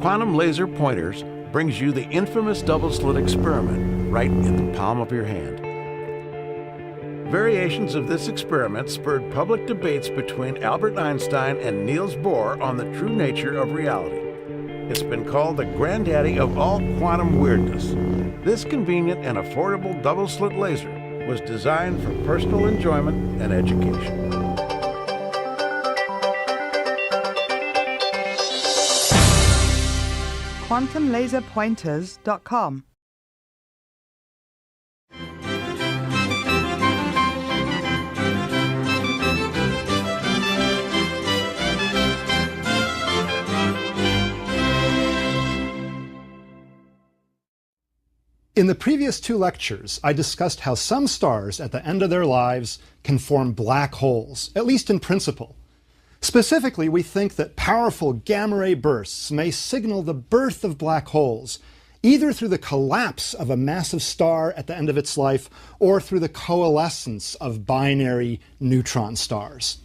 Quantum Laser Pointers brings you the infamous double-slit experiment right in the palm of your hand. Variations of this experiment spurred public debates between Albert Einstein and Niels Bohr on the true nature of reality. It's been called the granddaddy of all quantum weirdness. This convenient and affordable double-slit laser was designed for personal enjoyment and education. QuantumLaserPointers.com. In the previous two lectures, I discussed how some stars at the end of their lives can form black holes, at least in principle. Specifically, we think that powerful gamma-ray bursts may signal the birth of black holes, either through the collapse of a massive star at the end of its life or through the coalescence of binary neutron stars.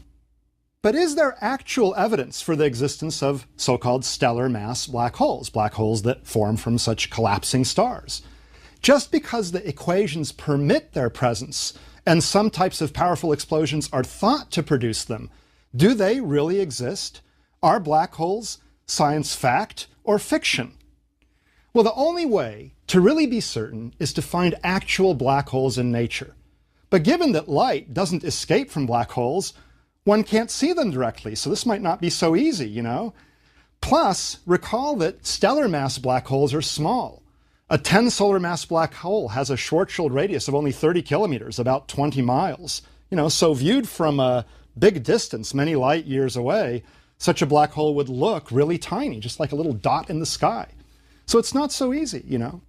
But is there actual evidence for the existence of so-called stellar mass black holes that form from such collapsing stars? Just because the equations permit their presence and some types of powerful explosions are thought to produce them, do they really exist? Are black holes science fact or fiction? Well, the only way to really be certain is to find actual black holes in nature. But given that light doesn't escape from black holes, one can't see them directly, so this might not be so easy, you know? Plus, recall that stellar mass black holes are small. A 10 solar mass black hole has a Schwarzschild radius of only 30 kilometers, about 20 miles. So viewed from a big distance, many light years away, such a black hole would look really tiny, just like a little dot in the sky. So it's not so easy, You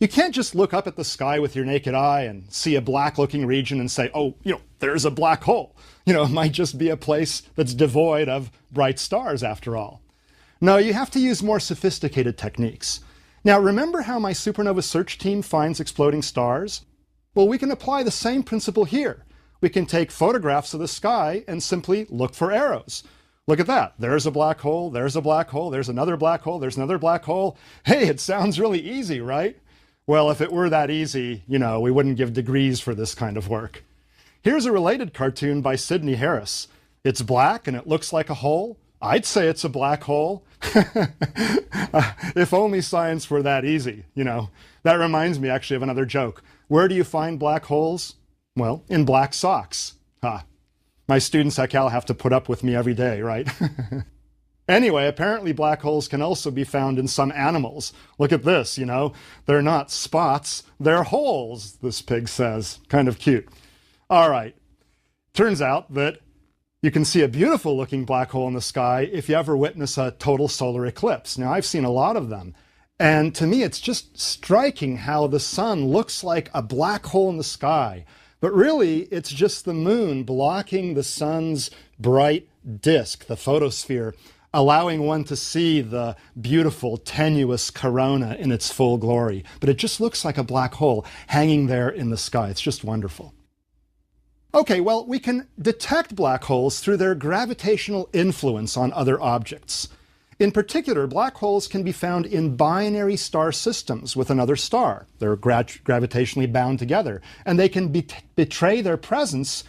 can't just look up at the sky with your naked eye and see a black-looking region and say, oh, there's a black hole. It might just be a place that's devoid of bright stars after all. No, you have to use more sophisticated techniques. Now, remember how my supernova search team finds exploding stars? Well, we can apply the same principle here. We can take photographs of the sky and simply look for arrows. Look at that. There's a black hole, there's a black hole, there's another black hole, there's another black hole. Hey, it sounds really easy, right? Well, if it were that easy, we wouldn't give degrees for this kind of work. Here's a related cartoon by Sidney Harris. It's black and it looks like a hole. I'd say it's a black hole. If only science were that easy, That reminds me actually of another joke. Where do you find black holes? Well, in black socks. My students at Cal have to put up with me every day, right? Anyway, apparently black holes can also be found in some animals. Look at this, They're not spots, they're holes, this pig says. Kind of cute. All right. Turns out that you can see a beautiful looking black hole in the sky if you ever witness a total solar eclipse. Now, I've seen a lot of them. And to me, it's just striking how the sun looks like a black hole in the sky. But really, it's just the moon blocking the sun's bright disk, the photosphere, allowing one to see the beautiful, tenuous corona in its full glory. But it just looks like a black hole hanging there in the sky. It's just wonderful. Okay, well, we can detect black holes through their gravitational influence on other objects. In particular, black holes can be found in binary star systems with another star. They're gravitationally bound together, and they can betray their presence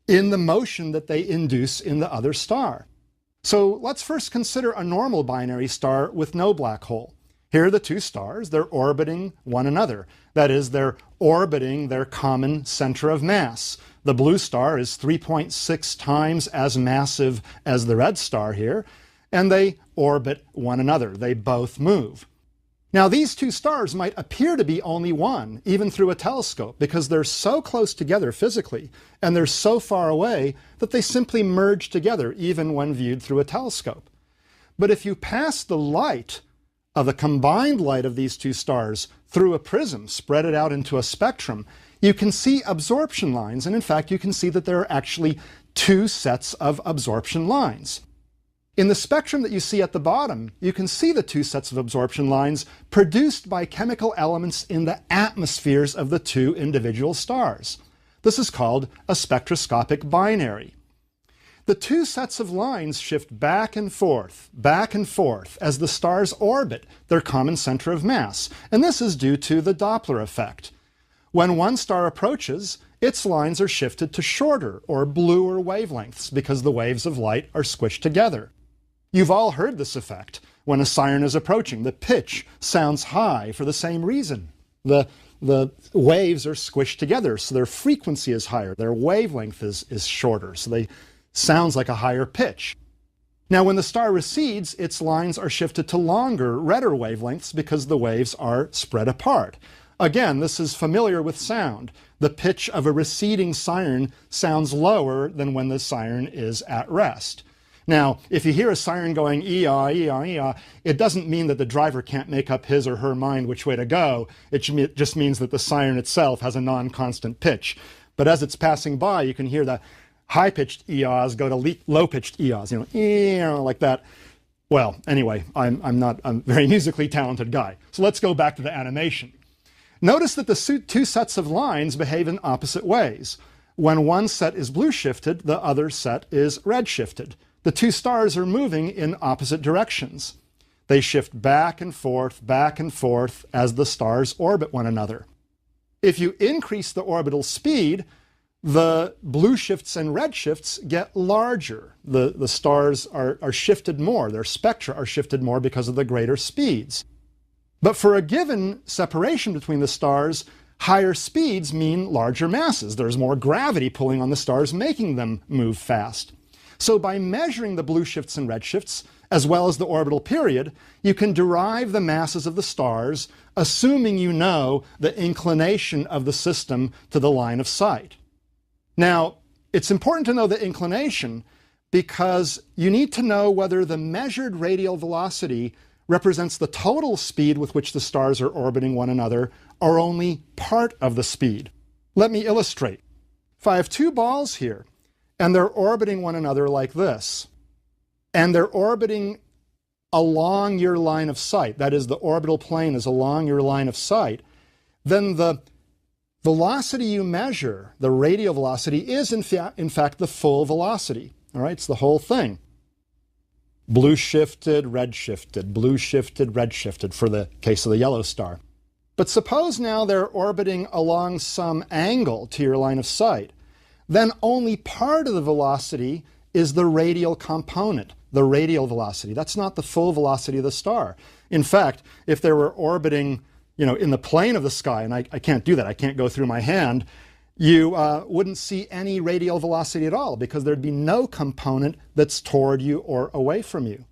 in the motion that they induce in the other star. So let's first consider a normal binary star with no black hole. Here are the two stars. They're orbiting one another. That is, they're orbiting their common center of mass. The blue star is 3.6 times as massive as the red star here, and they orbit one another. They both move. Now, these two stars might appear to be only one, even through a telescope, because they're so close together physically, and they're so far away that they simply merge together, even when viewed through a telescope. But if you pass the light of the combined light of these two stars through a prism, spread it out into a spectrum, you can see absorption lines, and in fact, you can see that there are actually two sets of absorption lines. In the spectrum that you see at the bottom, you can see the two sets of absorption lines produced by chemical elements in the atmospheres of the two individual stars. This is called a spectroscopic binary. The two sets of lines shift back and forth as the stars orbit their common center of mass, and this is due to the Doppler effect. When one star approaches, its lines are shifted to shorter or bluer wavelengths because the waves of light are squished together. You've all heard this effect. When a siren is approaching, the pitch sounds high for the same reason. The waves are squished together, so their frequency is higher, their wavelength is shorter, so they sounds like a higher pitch. Now, when the star recedes, its lines are shifted to longer, redder wavelengths because the waves are spread apart. Again, this is familiar with sound. The pitch of a receding siren sounds lower than when the siren is at rest. Now, if you hear a siren going ee-ah, ee-ah, ee-ah, it doesn't mean that the driver can't make up his or her mind which way to go. It just means that the siren itself has a non-constant pitch. But as it's passing by, you can hear the high-pitched ee-ahs go to low-pitched ee-ahs, like that. Well, anyway, I'm not a very musically talented guy. So let's go back to the animation. Notice that the two sets of lines behave in opposite ways. When one set is blue shifted, the other set is red shifted. The two stars are moving in opposite directions. They shift back and forth as the stars orbit one another. If you increase the orbital speed, the blue shifts and red shifts get larger. The stars are shifted more. Their spectra are shifted more because of the greater speeds. But for a given separation between the stars, higher speeds mean larger masses. There's more gravity pulling on the stars, making them move fast. So by measuring the blue shifts and red shifts, as well as the orbital period, you can derive the masses of the stars, assuming you know the inclination of the system to the line of sight. Now, it's important to know the inclination because you need to know whether the measured radial velocity represents the total speed with which the stars are orbiting one another or only part of the speed. Let me illustrate. If I have two balls here and they're orbiting one another like this, and they're orbiting along your line of sight, that is, the orbital plane is along your line of sight, then the velocity you measure, the radial velocity, is in fact the full velocity. All right, it's the whole thing. Blue shifted, red shifted, blue shifted, red shifted for the case of the yellow star. But suppose now they're orbiting along some angle to your line of sight. Then only part of the velocity is the radial component, the radial velocity. That's not the full velocity of the star. In fact, if they were orbiting in the plane of the sky, and I can't do that, I can't go through my hand, you wouldn't see any radial velocity at all because there'd be no component that's toward you or away from you.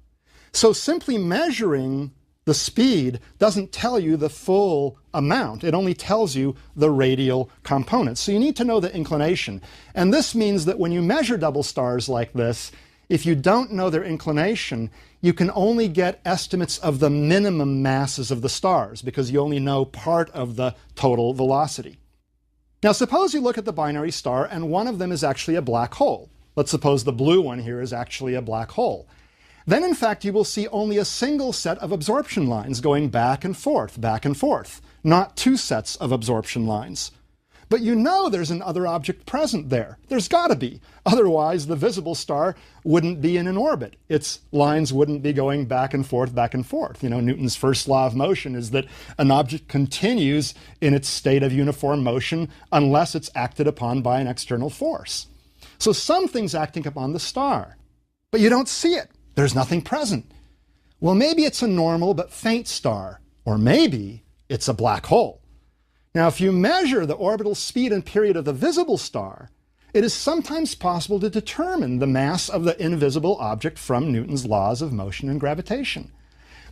So simply measuring the speed doesn't tell you the full amount. It only tells you the radial component. So you need to know the inclination. And this means that when you measure double stars like this, if you don't know their inclination, you can only get estimates of the minimum masses of the stars because you only know part of the total velocity. Now suppose you look at the binary star and one of them is actually a black hole. Let's suppose the blue one here is actually a black hole. Then in fact you will see only a single set of absorption lines going back and forth, not two sets of absorption lines. But you know there's another object present there. There's got to be. Otherwise, the visible star wouldn't be in an orbit. Its lines wouldn't be going back and forth, Newton's first law of motion is that an object continues in its state of uniform motion unless it's acted upon by an external force. So something's acting upon the star, but you don't see it. There's nothing present. Well, maybe it's a normal but faint star, or maybe it's a black hole. Now, if you measure the orbital speed and period of the visible star, it is sometimes possible to determine the mass of the invisible object from Newton's laws of motion and gravitation.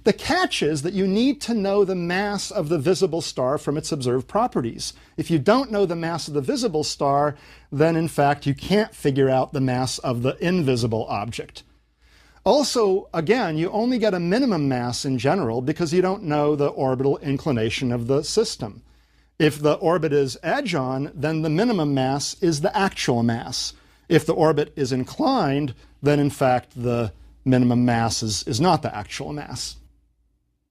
The catch is that you need to know the mass of the visible star from its observed properties. If you don't know the mass of the visible star, then in fact you can't figure out the mass of the invisible object. Also, again, you only get a minimum mass in general because you don't know the orbital inclination of the system. If the orbit is edge-on, then the minimum mass is the actual mass. If the orbit is inclined, then in fact the minimum mass is not the actual mass.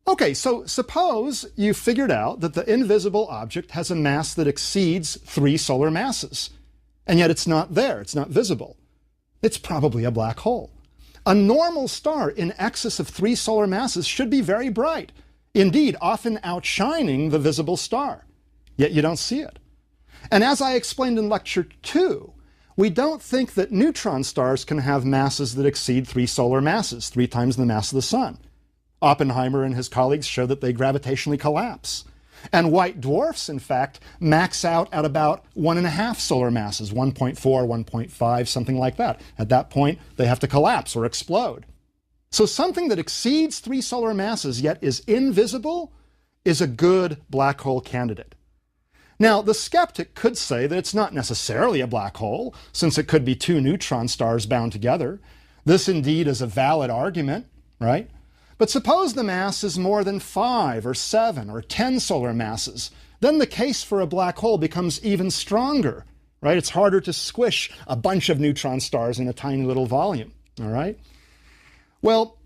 Okay, so suppose you figured out that the invisible object has a mass that exceeds 3 solar masses, and yet it's not there, it's not visible. It's probably a black hole. A normal star in excess of 3 solar masses should be very bright, indeed often outshining the visible star. Yet you don't see it. And as I explained in lecture 2, we don't think that neutron stars can have masses that exceed 3 solar masses, 3 times the mass of the sun. Oppenheimer and his colleagues show that they gravitationally collapse. And white dwarfs, in fact, max out at about 1.5 solar masses, 1.4, 1.5, something like that. At that point, they have to collapse or explode. So something that exceeds 3 solar masses yet is invisible is a good black hole candidate. Now, the skeptic could say that it's not necessarily a black hole, since it could be 2 neutron stars bound together. This indeed is a valid argument, right? But suppose the mass is more than 5 or 7 or 10 solar masses. Then the case for a black hole becomes even stronger, right? It's harder to squish a bunch of neutron stars in a tiny little volume, all right? Well,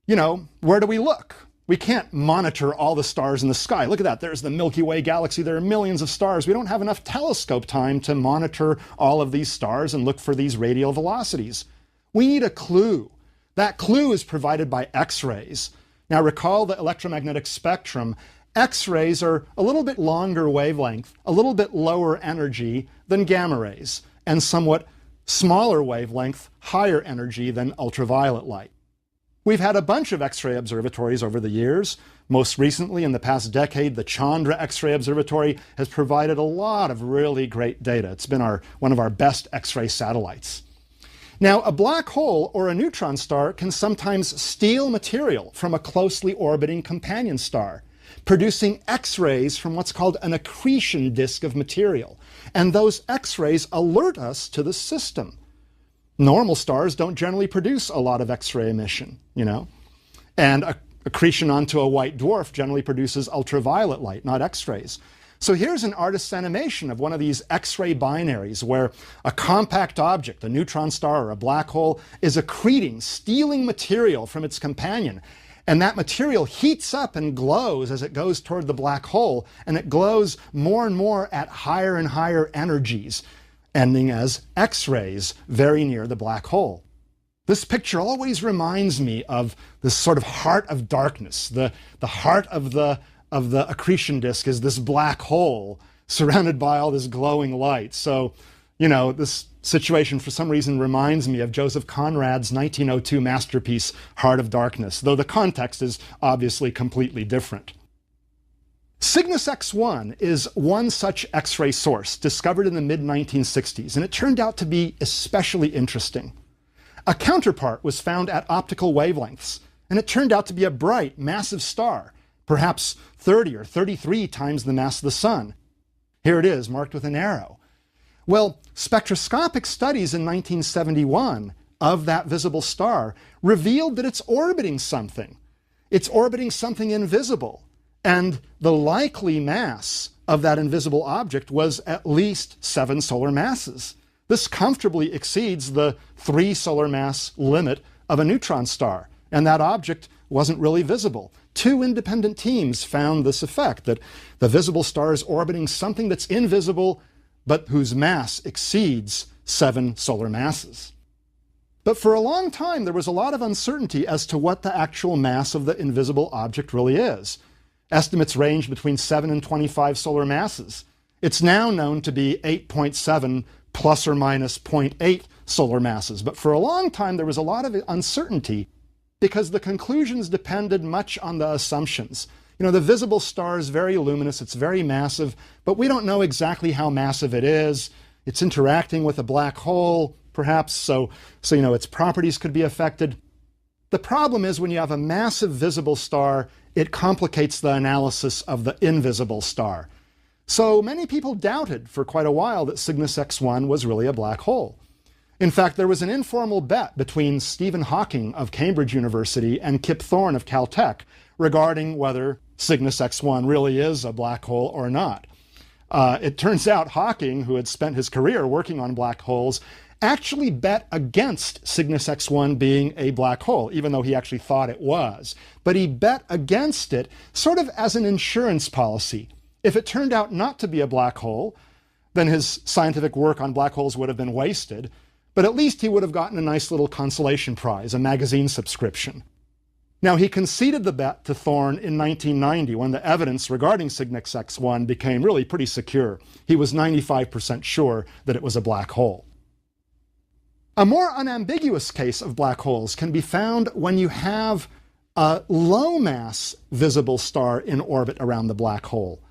you know, where do we look? We can't monitor all the stars in the sky. Look at that. There's the Milky Way galaxy. There are millions of stars. We don't have enough telescope time to monitor all of these stars and look for these radial velocities. We need a clue. That clue is provided by X-rays. Now recall the electromagnetic spectrum. X-rays are a little bit longer wavelength, a little bit lower energy than gamma rays, and somewhat smaller wavelength, higher energy than ultraviolet light. We've had a bunch of X-ray observatories over the years. Most recently, in the past decade, the Chandra X-ray Observatory has provided a lot of really great data. It's been one of our best X-ray satellites. Now, a black hole or a neutron star can sometimes steal material from a closely orbiting companion star, producing X-rays from what's called an accretion disk of material. And those X-rays alert us to the system. Normal stars don't generally produce a lot of X-ray emission, you know, and accretion onto a white dwarf generally produces ultraviolet light, not X-rays. So here's an artist's animation of one of these X-ray binaries where a compact object, a neutron star or a black hole, is accreting, stealing material from its companion. And that material heats up and glows as it goes toward the black hole, and it glows more and more at higher and higher energies, ending as X-rays very near the black hole. This picture always reminds me of this sort of heart of darkness. The heart of the accretion disk is this black hole surrounded by all this glowing light. So, you know, this situation for some reason reminds me of Joseph Conrad's 1902 masterpiece, Heart of Darkness, though the context is obviously completely different. Cygnus X1 is one such X-ray source discovered in the mid-1960s, and it turned out to be especially interesting. A counterpart was found at optical wavelengths, and it turned out to be a bright, massive star, perhaps 30 or 33 times the mass of the sun. Here it is, marked with an arrow. Well, spectroscopic studies in 1971 of that visible star revealed that it's orbiting something. It's orbiting something invisible. And the likely mass of that invisible object was at least 7 solar masses. This comfortably exceeds the 3 solar mass limit of a neutron star, and that object wasn't really visible. 2 independent teams found this effect, that the visible star is orbiting something that's invisible, but whose mass exceeds 7 solar masses. But for a long time, there was a lot of uncertainty as to what the actual mass of the invisible object really is. Estimates range between 7 and 25 solar masses. It's now known to be 8.7 plus or minus 0.8 solar masses. But for a long time, there was a lot of uncertainty because the conclusions depended much on the assumptions. You know, the visible star is very luminous, it's very massive, but we don't know exactly how massive it is. It's interacting with a black hole, perhaps, so you know, its properties could be affected. The problem is when you have a massive visible star, it complicates the analysis of the invisible star. So many people doubted for quite a while that Cygnus X1 was really a black hole. In fact, there was an informal bet between Stephen Hawking of Cambridge University and Kip Thorne of Caltech regarding whether Cygnus X1 really is a black hole or not. It turns out Hawking, who had spent his career working on black holes, actually bet against Cygnus X1 being a black hole, even though he actually thought it was. But he bet against it sort of as an insurance policy. If it turned out not to be a black hole, then his scientific work on black holes would have been wasted. but at least he would have gotten a nice little consolation prize, a magazine subscription. Now, he conceded the bet to Thorne in 1990 when the evidence regarding Cygnus X1 became really pretty secure. He was 95% sure that it was a black hole. A more unambiguous case of black holes can be found when you have a low-mass visible star in orbit around the black hole.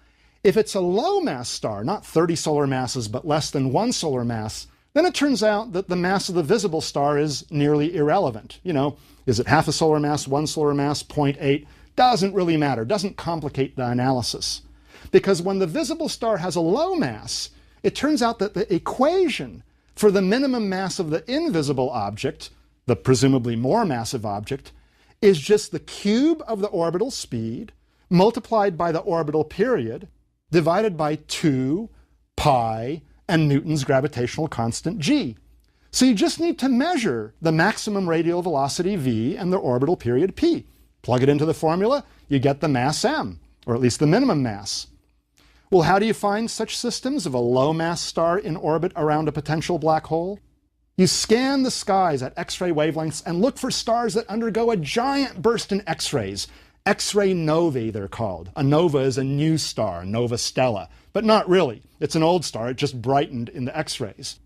If it's a low-mass star, not 30 solar masses, but less than 1 solar mass, then it turns out that the mass of the visible star is nearly irrelevant. You know, is it half a solar mass, 1 solar mass, 0.8? Doesn't really matter, doesn't complicate the analysis. Because when the visible star has a low mass, it turns out that the equation for the minimum mass of the invisible object, the presumably more massive object, is just the cube of the orbital speed multiplied by the orbital period divided by 2 pi and Newton's gravitational constant g. So you just need to measure the maximum radial velocity v and the orbital period p. Plug it into the formula, you get the mass m, or at least the minimum mass. Well, how do you find such systems of a low-mass star in orbit around a potential black hole? You scan the skies at X-ray wavelengths and look for stars that undergo a giant burst in X-rays. X-ray novae, they're called. A nova is a new star, nova stella. But not really. It's an old star. It just brightened in the X-rays.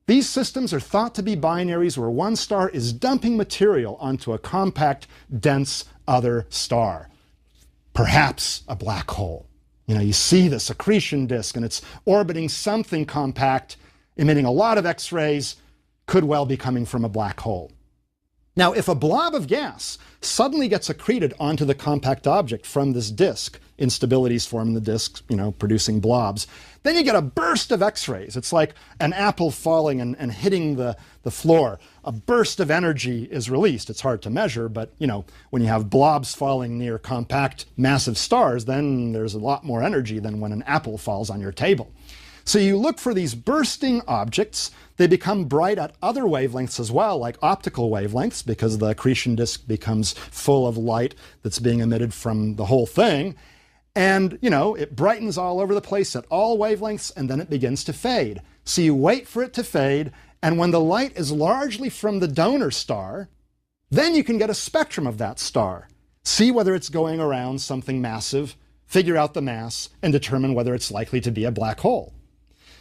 These systems are thought to be binaries where one star is dumping material onto a compact, dense other star. Perhaps a black hole. You know, you see this accretion disk and it's orbiting something compact, emitting a lot of X-rays, could well be coming from a black hole. Now, if a blob of gas suddenly gets accreted onto the compact object from this disk, instabilities form in the disk, you know, producing blobs, then you get a burst of X-rays. It's like an apple falling and hitting the floor. A burst of energy is released. It's hard to measure, but, you know, when you have blobs falling near compact, massive stars, then there's a lot more energy than when an apple falls on your table. So you look for these bursting objects. They become bright at other wavelengths as well, like optical wavelengths, because the accretion disk becomes full of light that's being emitted from the whole thing. And, you know, it brightens all over the place at all wavelengths, and then it begins to fade. So you wait for it to fade, and when the light is largely from the donor star, then you can get a spectrum of that star. See whether it's going around something massive, figure out the mass, and determine whether it's likely to be a black hole.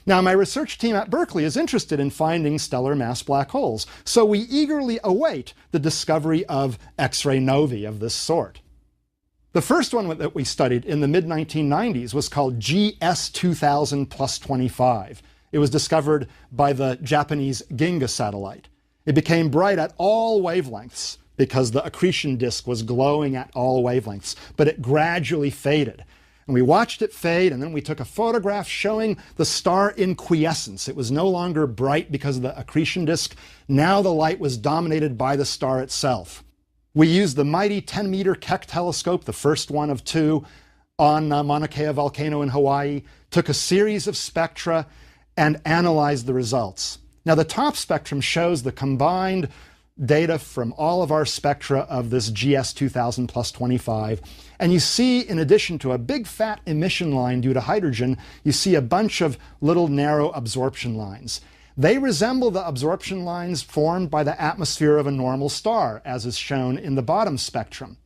Now, my research team at Berkeley is interested in finding stellar mass black holes, so we eagerly await the discovery of X-ray novae of this sort. The first one that we studied in the mid-1990s was called GS2000 plus 25. It was discovered by the Japanese Ginga satellite. It became bright at all wavelengths because the accretion disk was glowing at all wavelengths, but it gradually faded. And we watched it fade, and then we took a photograph showing the star in quiescence. It was no longer bright because of the accretion disk. Now the light was dominated by the star itself. We used the mighty 10-meter Keck telescope, the first one of 2, on Mauna Kea volcano in Hawaii, took a series of spectra, and analyzed the results. Now the top spectrum shows the combined data from all of our spectra of this GS2000 plus 25. And you see, in addition to a big fat emission line due to hydrogen, you see a bunch of little narrow absorption lines. They resemble the absorption lines formed by the atmosphere of a normal star, as is shown in the bottom spectrum.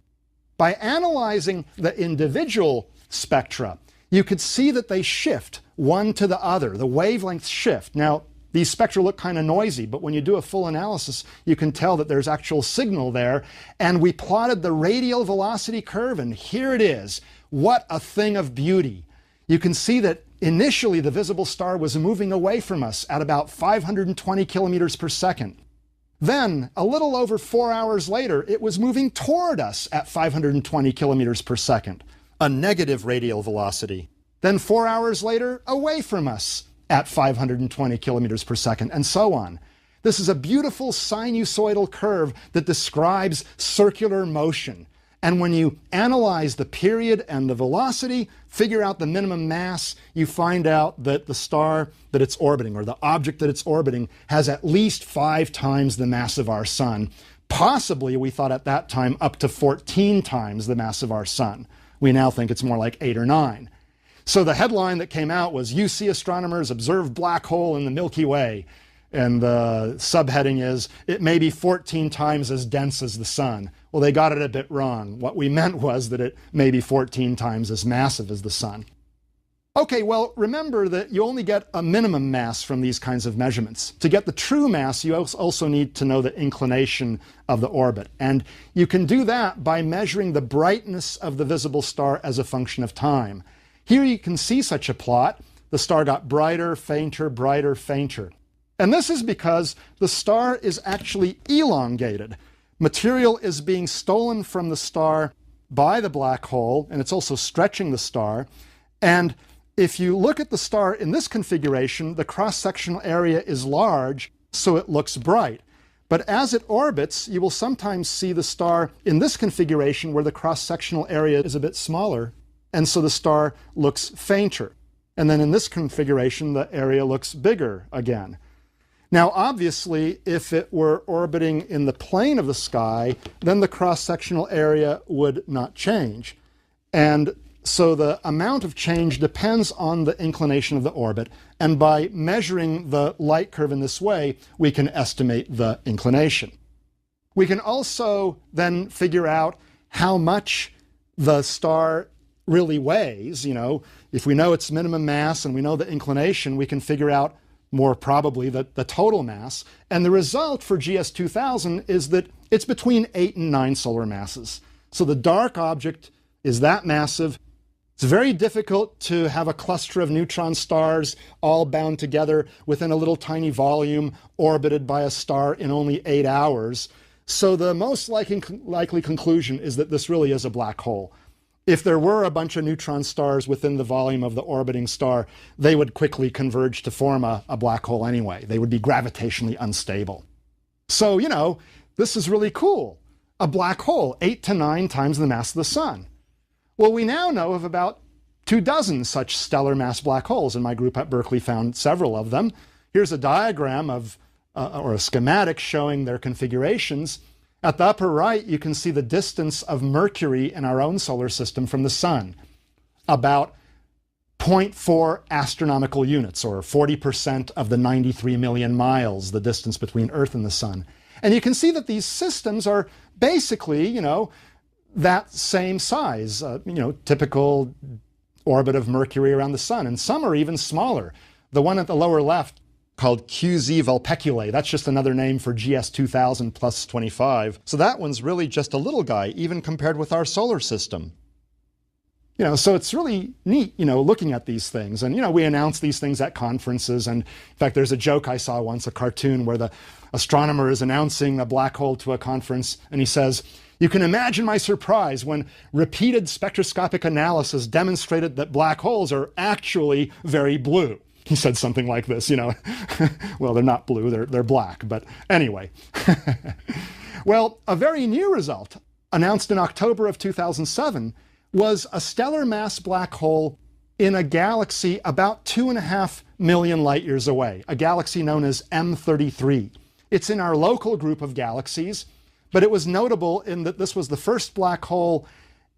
By analyzing the individual spectra, you could see that they shift one to the other. The wavelengths shift. Now, these spectra look kind of noisy, but when you do a full analysis, you can tell that there's actual signal there. And we plotted the radial velocity curve, and here it is. What a thing of beauty. You can see that initially the visible star was moving away from us at about 520 kilometers per second. Then, a little over 4 hours later, it was moving toward us at 520 kilometers per second, a negative radial velocity. Then 4 hours later, away from us at 520 kilometers per second, and so on. This is a beautiful sinusoidal curve that describes circular motion. And when you analyze the period and the velocity, figure out the minimum mass, you find out that the star that it's orbiting, or the object that it's orbiting, has at least 5 times the mass of our sun. Possibly, we thought at that time, up to 14 times the mass of our sun. We now think it's more like 8 or 9. So the headline that came out was, UC astronomers observe black hole in the Milky Way. And the subheading is, it may be 14 times as dense as the sun. Well, they got it a bit wrong. What we meant was that it may be 14 times as massive as the sun. Okay, well, remember that you only get a minimum mass from these kinds of measurements. To get the true mass, you also need to know the inclination of the orbit. And you can do that by measuring the brightness of the visible star as a function of time. Here you can see such a plot. The star got brighter, fainter, brighter, fainter. And this is because the star is actually elongated. Material is being stolen from the star by the black hole, and it's also stretching the star. And if you look at the star in this configuration, the cross-sectional area is large, so it looks bright. But as it orbits, you will sometimes see the star in this configuration where the cross-sectional area is a bit smaller, and so the star looks fainter. And then in this configuration, the area looks bigger again. Now, obviously, if it were orbiting in the plane of the sky, then the cross-sectional area would not change. And so the amount of change depends on the inclination of the orbit. And by measuring the light curve in this way, we can estimate the inclination. We can also then figure out how much the star really weighs. If we know its minimum mass and we know the inclination, we can figure out more probably the total mass. And the result for GS2000 is that it's between 8 and 9 solar masses. So the dark object is that massive. It's very difficult to have a cluster of neutron stars all bound together within a little tiny volume orbited by a star in only 8 hours. So the most likely conclusion is that this really is a black hole. If there were a bunch of neutron stars within the volume of the orbiting star, they would quickly converge to form a black hole anyway. They would be gravitationally unstable. So, this is really cool. A black hole, 8 to 9 times the mass of the sun. Well, we now know of about 24 such stellar mass black holes, and my group at Berkeley found several of them. Here's a diagram or a schematic showing their configurations. At the upper right, you can see the distance of Mercury in our own solar system from the sun, about 0.4 astronomical units, or 40% of the 93 million miles, the distance between Earth and the sun. And you can see that these systems are basically, that same size, typical orbit of Mercury around the sun, and some are even smaller. The one at the lower left, called QZ Vulpeculae. That's just another name for GS2000 plus 25. So that one's really just a little guy, even compared with our solar system. So it's really neat, looking at these things. And, we announce these things at conferences. And in fact, there's a joke I saw once, a cartoon where the astronomer is announcing a black hole to a conference, and he says, "You can imagine my surprise when repeated spectroscopic analysis demonstrated that black holes are actually very blue." He said something like this, Well, they're not blue, they're black, but anyway. Well, a very new result, announced in October of 2007, was a stellar mass black hole in a galaxy about 2.5 million light years away, a galaxy known as M33. It's in our local group of galaxies, but it was notable in that this was the first black hole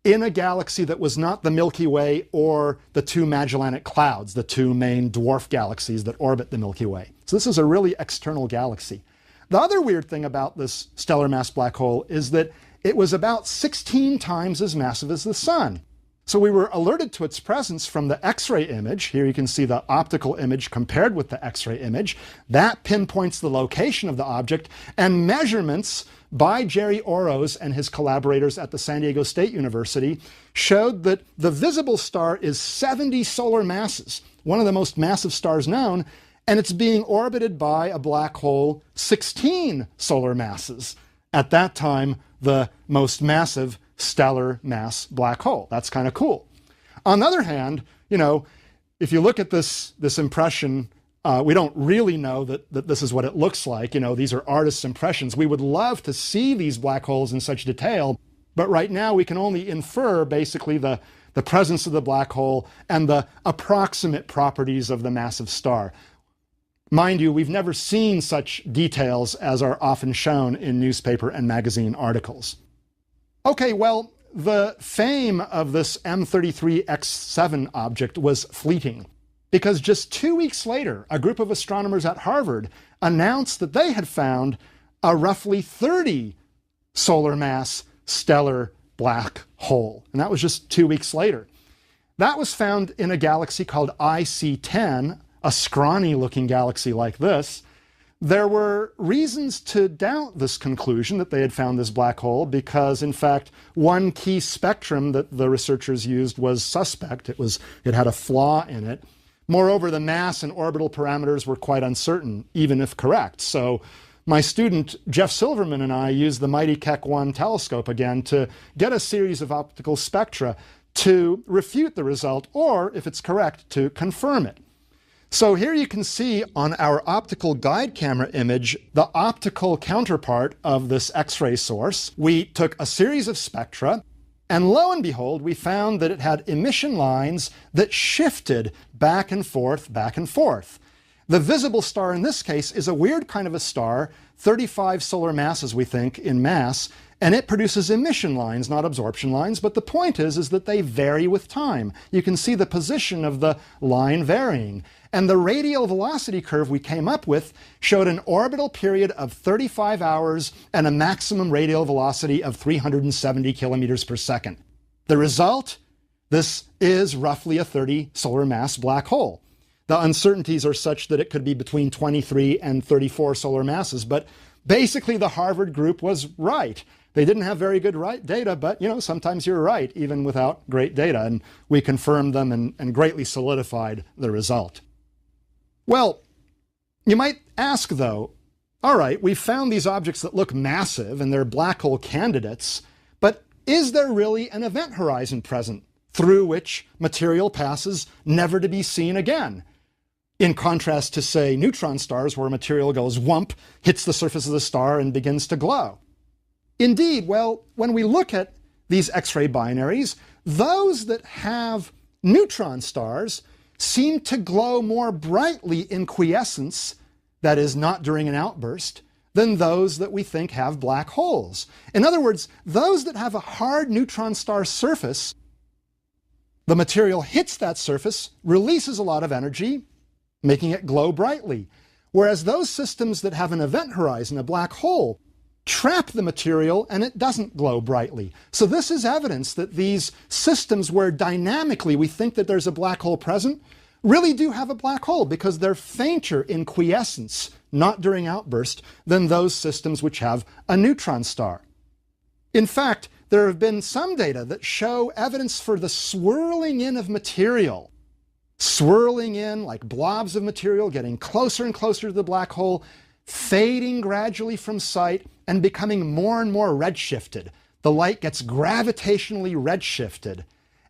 in a galaxy that was not the Milky Way or the two Magellanic Clouds, the two main dwarf galaxies that orbit the Milky Way. So this is a really external galaxy. The other weird thing about this stellar mass black hole is that it was about 16 times as massive as the sun. So we were alerted to its presence from the X-ray image. Here you can see the optical image compared with the X-ray image. That pinpoints the location of the object, and measurements by Jerry Orosz and his collaborators at the San Diego State University showed that the visible star is 70 solar masses, one of the most massive stars known, and it's being orbited by a black hole 16 solar masses. At that time, the most massive stellar mass black hole. That's kind of cool. On the other hand, if you look at this impression, we don't really know that this is what it looks like. These are artists' impressions. We would love to see these black holes in such detail, but right now we can only infer basically the presence of the black hole and the approximate properties of the massive star. Mind you, we've never seen such details as are often shown in newspaper and magazine articles. Okay, well, the fame of this M33X7 object was fleeting. because just 2 weeks later, a group of astronomers at Harvard announced that they had found a roughly 30 solar mass stellar black hole. And that was just 2 weeks later. That was found in a galaxy called IC10, a scrawny looking galaxy like this. There were reasons to doubt this conclusion that they had found this black hole because, in fact, one key spectrum that the researchers used was suspect. It had a flaw in it. Moreover, the mass and orbital parameters were quite uncertain, even if correct. So my student, Jeff Silverman, and I used the mighty Keck 1 telescope again to get a series of optical spectra to refute the result, or, if it's correct, to confirm it. So here you can see on our optical guide camera image the optical counterpart of this X-ray source. We took a series of spectra, and lo and behold, we found that it had emission lines that shifted back and forth, back and forth. The visible star in this case is a weird kind of a star, 35 solar masses, we think, in mass, and it produces emission lines, not absorption lines, but the point is that they vary with time. You can see the position of the line varying. And the radial velocity curve we came up with showed an orbital period of 35 hours and a maximum radial velocity of 370 kilometers per second. The result? This is roughly a 30 solar mass black hole. The uncertainties are such that it could be between 23 and 34 solar masses, but basically the Harvard group was right. They didn't have very good data, but sometimes you're right, even without great data, and we confirmed them and greatly solidified the result. Well, you might ask though, all right, we've found these objects that look massive and they're black hole candidates, but is there really an event horizon present through which material passes never to be seen again? In contrast to, say, neutron stars where material goes whump, hits the surface of the star and begins to glow. Indeed, well, when we look at these X-ray binaries, those that have neutron stars seem to glow more brightly in quiescence, that is, not during an outburst, than those that we think have black holes. In other words, those that have a hard neutron star surface, the material hits that surface, releases a lot of energy, making it glow brightly. Whereas those systems that have an event horizon, a black hole, trap the material and it doesn't glow brightly. So this is evidence that these systems where dynamically we think that there's a black hole present really do have a black hole because they're fainter in quiescence, not during outburst, than those systems which have a neutron star. In fact, there have been some data that show evidence for the swirling in of material. Swirling in like blobs of material, getting closer and closer to the black hole, fading gradually from sight and becoming more and more redshifted. The light gets gravitationally redshifted.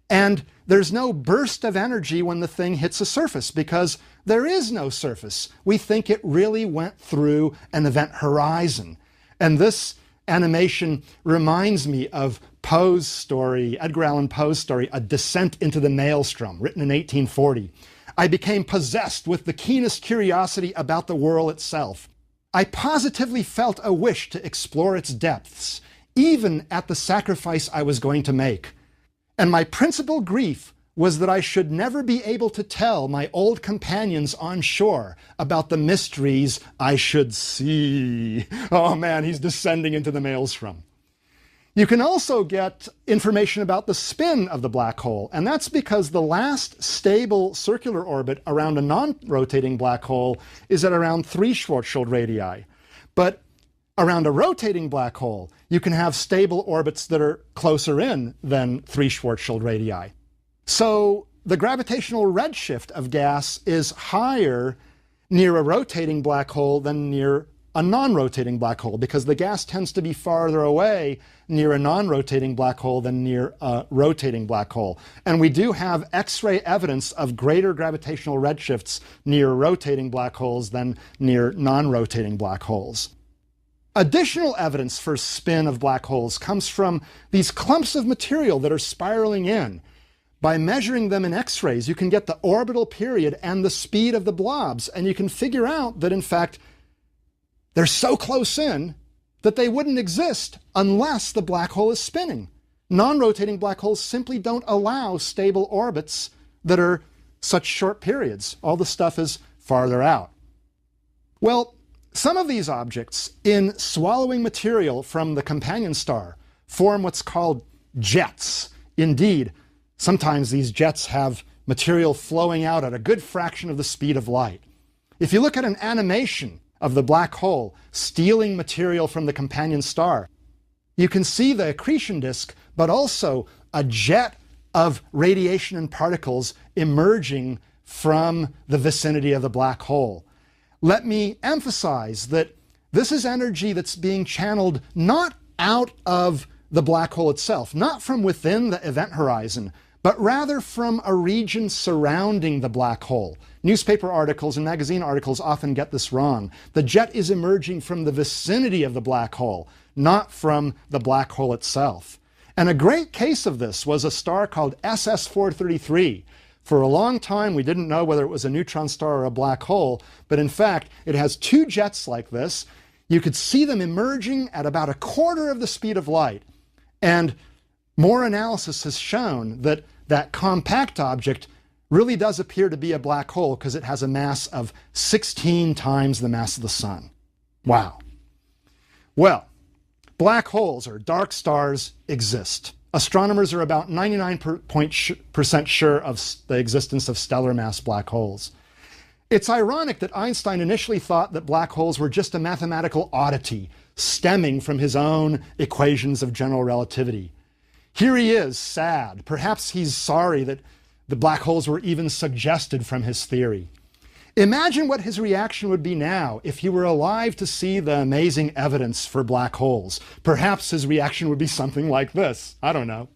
And there's no burst of energy when the thing hits a surface because there is no surface. We think it really went through an event horizon. And this animation reminds me of Poe's story, Edgar Allan Poe's story, A Descent into the Maelstrom, written in 1840. I became possessed with the keenest curiosity about the whirl itself. I positively felt a wish to explore its depths, even at the sacrifice I was going to make. And my principal grief was that I should never be able to tell my old companions on shore about the mysteries I should see. Oh man, he's descending into the maelstrom. You can also get information about the spin of the black hole, and that's because the last stable circular orbit around a non-rotating black hole is at around 3 Schwarzschild radii. But around a rotating black hole, you can have stable orbits that are closer in than 3 Schwarzschild radii. So the gravitational redshift of gas is higher near a rotating black hole than near a non-rotating black hole, because the gas tends to be farther away near a non-rotating black hole than near a rotating black hole. And we do have X-ray evidence of greater gravitational redshifts near rotating black holes than near non-rotating black holes. Additional evidence for spin of black holes comes from these clumps of material that are spiraling in. By measuring them in X-rays, you can get the orbital period and the speed of the blobs, and you can figure out that, in fact, they're so close in that they wouldn't exist unless the black hole is spinning. Non-rotating black holes simply don't allow stable orbits that are such short periods? All the stuff is farther out. Well, some of these objects, in swallowing material from the companion star, form what's called jets. Indeed, sometimes these jets have material flowing out at a good fraction of the speed of light. If you look at an animation of the black hole stealing material from the companion star, you can see the accretion disk, but also a jet of radiation and particles emerging from the vicinity of the black hole. Let me emphasize that this is energy that's being channeled not out of the black hole itself, not from within the event horizon, but rather from a region surrounding the black hole. Newspaper articles and magazine articles often get this wrong. The jet is emerging from the vicinity of the black hole, not from the black hole itself. And a great case of this was a star called SS433. For a long time, we didn't know whether it was a neutron star or a black hole, but in fact, it has two jets like this. You could see them emerging at about a quarter of the speed of light. And more analysis has shown that that compact object really does appear to be a black hole because it has a mass of 16 times the mass of the sun. Wow. Well, black holes, or dark stars, exist. Astronomers are about 99% sure of the existence of stellar mass black holes. It's ironic that Einstein initially thought that black holes were just a mathematical oddity stemming from his own equations of general relativity. Here he is, sad. Perhaps he's sorry that the black holes were even suggested from his theory. Imagine what his reaction would be now if he were alive to see the amazing evidence for black holes. Perhaps his reaction would be something like this. I don't know.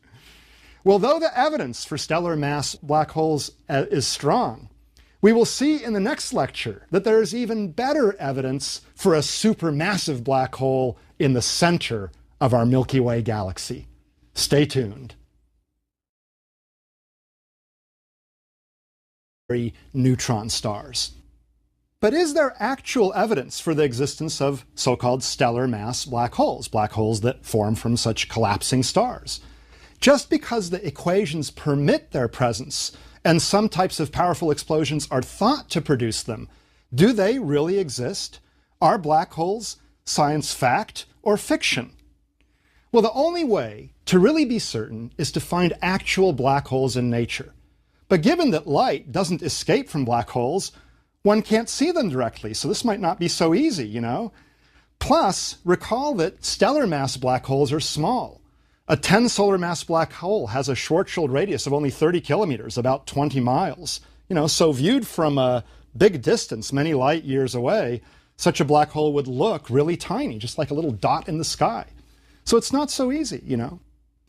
Well, though the evidence for stellar mass black holes is strong, we will see in the next lecture that there is even better evidence for a supermassive black hole in the center of our Milky Way galaxy. Stay tuned. Neutron stars. But is there actual evidence for the existence of so-called stellar mass black holes that form from such collapsing stars? Just because the equations permit their presence and some types of powerful explosions are thought to produce them, do they really exist? Are black holes science fact or fiction? Well, the only way to really be certain is to find actual black holes in nature. But given that light doesn't escape from black holes, one can't see them directly, so this might not be so easy, you know? Plus, recall that stellar mass black holes are small. A 10 solar mass black hole has a Schwarzschild radius of only 30 kilometers, about 20 miles. You know, so viewed from a big distance, many light years away, such a black hole would look really tiny, just like a little dot in the sky. So it's not so easy, you know?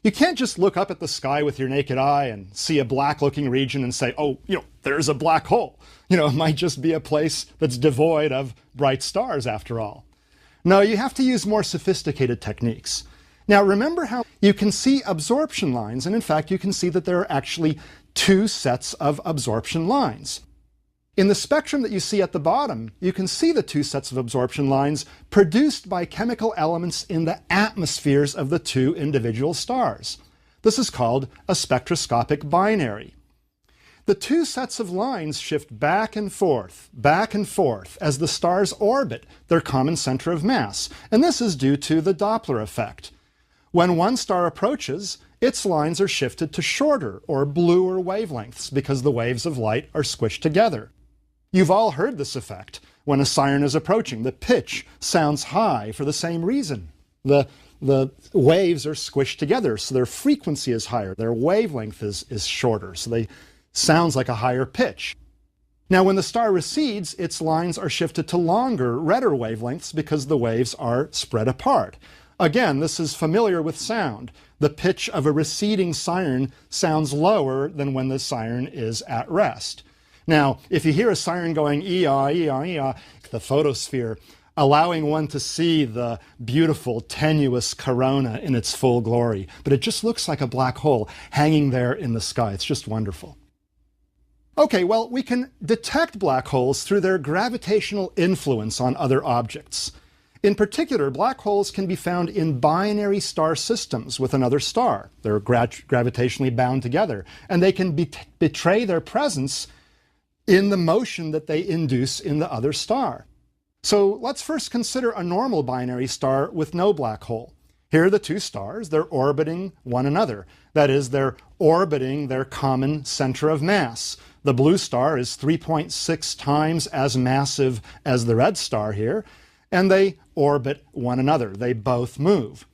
You can't just look up at the sky with your naked eye and see a black-looking region and say, oh, you know, there's a black hole. You know, it might just be a place that's devoid of bright stars after all. No, you have to use more sophisticated techniques. Now, remember how you can see absorption lines, and in fact, you can see that there are actually two sets of absorption lines. In the spectrum that you see at the bottom, you can see the two sets of absorption lines produced by chemical elements in the atmospheres of the two individual stars. This is called a spectroscopic binary. The two sets of lines shift back and forth, as the stars orbit their common center of mass, and this is due to the Doppler effect. When one star approaches, its lines are shifted to shorter or bluer wavelengths because the waves of light are squished together. You've all heard this effect. When a siren is approaching, the pitch sounds high for the same reason. The waves are squished together, so their frequency is higher. Their wavelength is shorter, so they sounds like a higher pitch. Now, when the star recedes, its lines are shifted to longer, redder wavelengths because the waves are spread apart. Again, this is familiar with sound. The pitch of a receding siren sounds lower than when the siren is at rest. Now, if you hear a siren going ee-aw, ee-aw, ee-aw, the photosphere, allowing one to see the beautiful, tenuous corona in its full glory, but it just looks like a black hole hanging there in the sky. It's just wonderful. Okay, well, we can detect black holes through their gravitational influence on other objects. In particular, black holes can be found in binary star systems with another star. They're gravitationally bound together, and they can betray their presence in the motion that they induce in the other star. So let's first consider a normal binary star with no black hole. Here are the two stars. They're orbiting one another. That is, they're orbiting their common center of mass. The blue star is 3.6 times as massive as the red star here, and they orbit one another. They both move.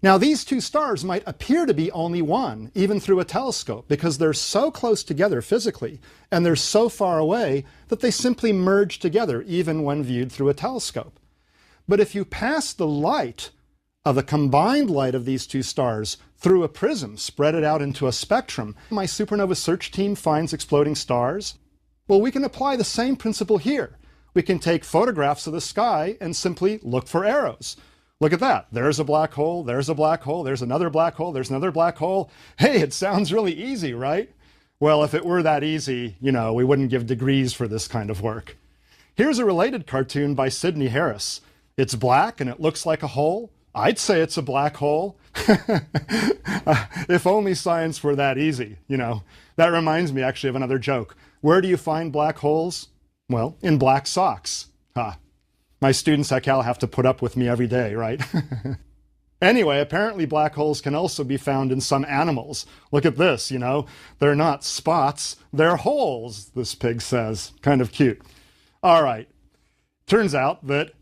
Now, these two stars might appear to be only one, even through a telescope, because they're so close together physically, and they're so far away that they simply merge together, even when viewed through a telescope. But if you pass the light of the combined light of these two stars through a prism, spread it out into a spectrum, my supernova search team finds exploding stars. Well, we can apply the same principle here. We can take photographs of the sky and simply look for arrows. Look at that. There's a black hole, there's a black hole, there's another black hole, there's another black hole. Hey, it sounds really easy, right? Well, if it were that easy, we wouldn't give degrees for this kind of work. Here's a related cartoon by Sidney Harris. It's black and it looks like a hole. I'd say it's a black hole. If only science were that easy, That reminds me actually of another joke. Where do you find black holes? Well, in black socks. My students at Cal have to put up with me every day, right? Anyway, apparently black holes can also be found in some animals. Look at this, They're not spots, they're holes, this pig says. Kind of cute. All right. Turns out that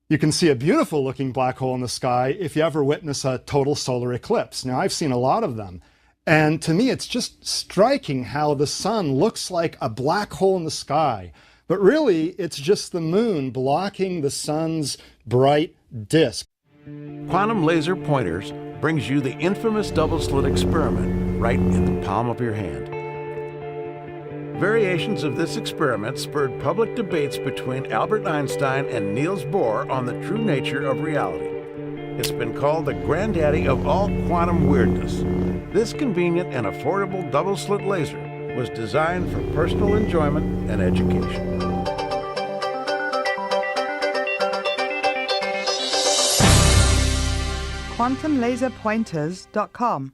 you can see a beautiful looking black hole in the sky if you ever witness a total solar eclipse. Now, I've seen a lot of them. And to me, it's just striking how the sun looks like a black hole in the sky. But really, it's just the moon blocking the sun's bright disk. Quantum Laser Pointers brings you the infamous double-slit experiment right in the palm of your hand. Variations of this experiment spurred public debates between Albert Einstein and Niels Bohr on the true nature of reality. It's been called the granddaddy of all quantum weirdness. This convenient and affordable double-slit laser was designed for personal enjoyment and education. QuantumLaserPointers.com.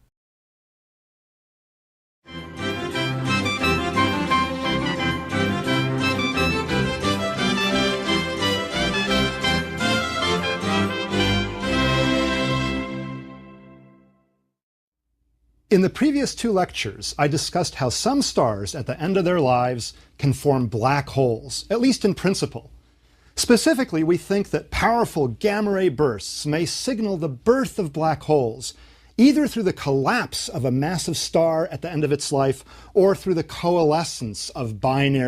In the previous two lectures, I discussed how some stars at the end of their lives can form black holes, at least in principle. Specifically, we think that powerful gamma-ray bursts may signal the birth of black holes, either through the collapse of a massive star at the end of its life or through the coalescence of binary